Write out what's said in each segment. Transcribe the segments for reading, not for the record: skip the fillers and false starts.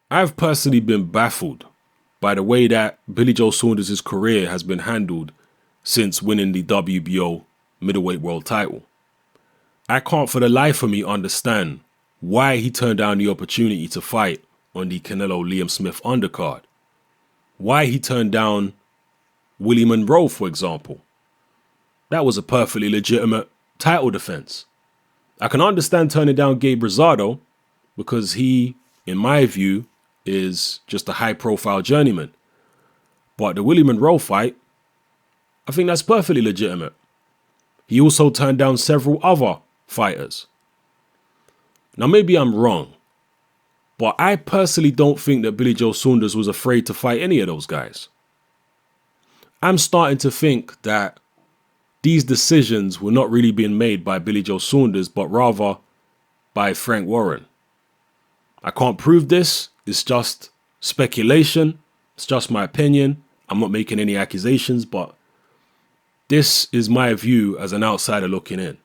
I've personally been baffled by the way that Billy Joe Saunders' career has been handled since winning the WBO middleweight world title. I can't for the life of me understand why he turned down the opportunity to fight on the Canelo-Liam Smith undercard. Why he turned down Willie Monroe, for example. That was a perfectly legitimate title defense. I can understand turning down Gabe Rosado because he, in my view, is just a high-profile journeyman. But the Willie Monroe fight, I think that's perfectly legitimate. He also turned down several other fighters. Now, maybe I'm wrong, but I personally don't think that Billy Joe Saunders was afraid to fight any of those guys. I'm starting to think that these decisions were not really being made by Billy Joe Saunders, but rather by Frank Warren. I can't prove this. It's just speculation. It's just my opinion. I'm not making any accusations, but this is my view as an outsider looking in.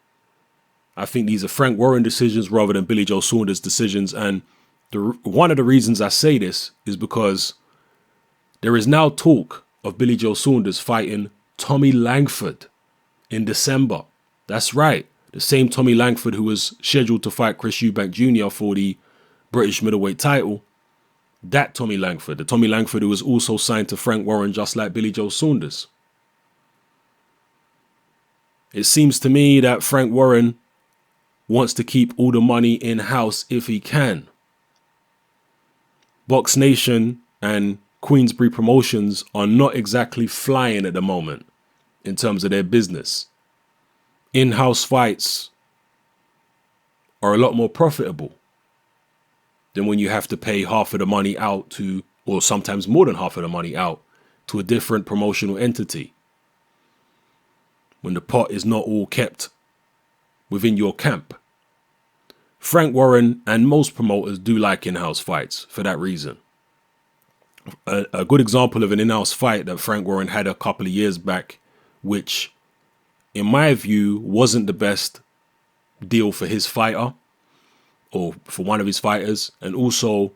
I think these are Frank Warren decisions rather than Billy Joe Saunders decisions. And one of the reasons I say this is because there is now talk of Billy Joe Saunders fighting Tommy Langford in December. That's right. The same Tommy Langford who was scheduled to fight Chris Eubank Jr. for the British middleweight title. That Tommy Langford. The Tommy Langford who was also signed to Frank Warren just like Billy Joe Saunders. It seems to me that Frank Warren wants to keep all the money in-house if he can. Box Nation and Queensbury Promotions are not exactly flying at the moment in terms of their business. In-house fights are a lot more profitable than when you have to pay half of the money out to, or sometimes more than half of the money out, to a different promotional entity. When the pot is not all kept within your camp. Frank Warren and most promoters do like in-house fights for that reason. A good example of an in-house fight that Frank Warren had a couple of years back, which in my view wasn't the best deal for his fighter or for one of his fighters, and also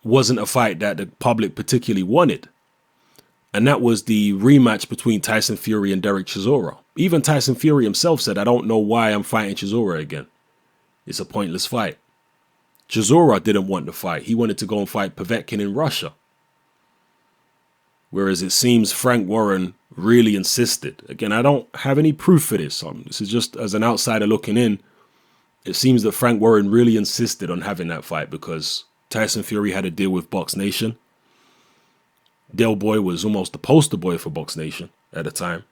wasn't a fight that the public particularly wanted. And that was the rematch between Tyson Fury and Dereck Chisora. Even Tyson Fury himself said, I don't know why I'm fighting Chisora again. It's a pointless fight. Chisora didn't want the fight. He wanted to go and fight Povetkin in Russia. Whereas it seems Frank Warren really insisted. Again, I don't have any proof for this. This is just as an outsider looking in. It seems that Frank Warren really insisted on having that fight because Tyson Fury had a deal with Box Nation. Del Boy was almost the poster boy for Box Nation at the time.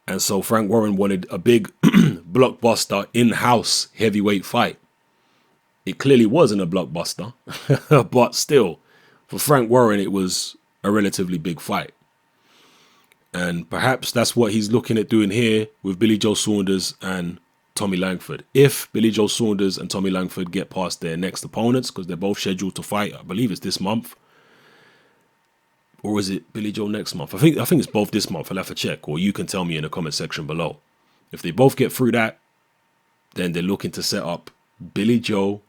And so Frank Warren wanted a big blockbuster in-house heavyweight fight. It clearly wasn't a blockbuster, but still, for Frank Warren, it was a relatively big fight. And perhaps that's what he's looking at doing here with Billy Joe Saunders and Tommy Langford. If Billy Joe Saunders and Tommy Langford get past their next opponents, because they're both scheduled to fight, I believe it's this month. Or is it Billy Joe next month? I think it's both this month. I'll have to check. Or you can tell me in the comment section below. If they both get through that, then they're looking to set up Billy Joe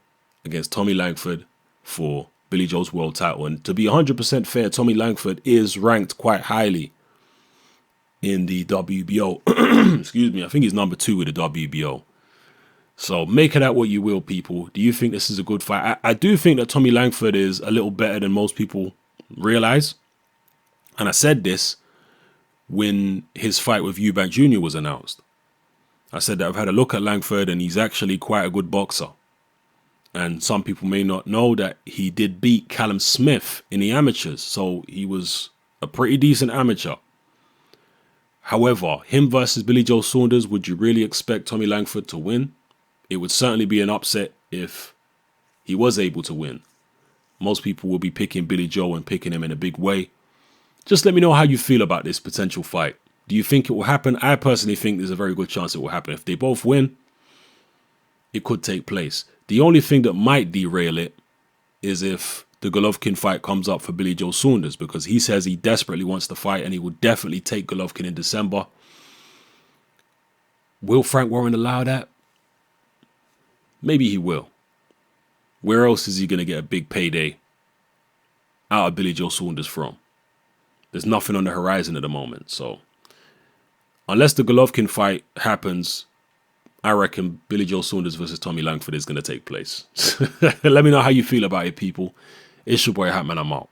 against Tommy Langford for Billy Joe's world title. And to be 100% fair, Tommy Langford is ranked quite highly in the WBO. Excuse me. I think he's number 2 with the WBO. So make of that what you will, people. Do you think this is a good fight? I do think that Tommy Langford is a little better than most people realize. And I said this when his fight with Eubank Jr. was announced. I said that I've had a look at Langford and he's actually quite a good boxer. And some people may not know that he did beat Callum Smith in the amateurs. So he was a pretty decent amateur. However, him versus Billy Joe Saunders, would you really expect Tommy Langford to win? It would certainly be an upset if he was able to win. Most people will be picking Billy Joe and picking him in a big way. Just let me know how you feel about this potential fight. Do you think it will happen? I personally think there's a very good chance it will happen. If they both win, it could take place. The only thing that might derail it is if the Golovkin fight comes up for Billy Joe Saunders, because he says he desperately wants to fight and he will definitely take Golovkin in December. Will Frank Warren allow that? Maybe he will. where else is he going to get a big payday out of Billy Joe Saunders from? There's nothing on the horizon at the moment. So unless the Golovkin fight happens, I reckon Billy Joe Saunders versus Tommy Langford is going to take place. Let me know how you feel about it, people. It's your boy Hatman. I'm out.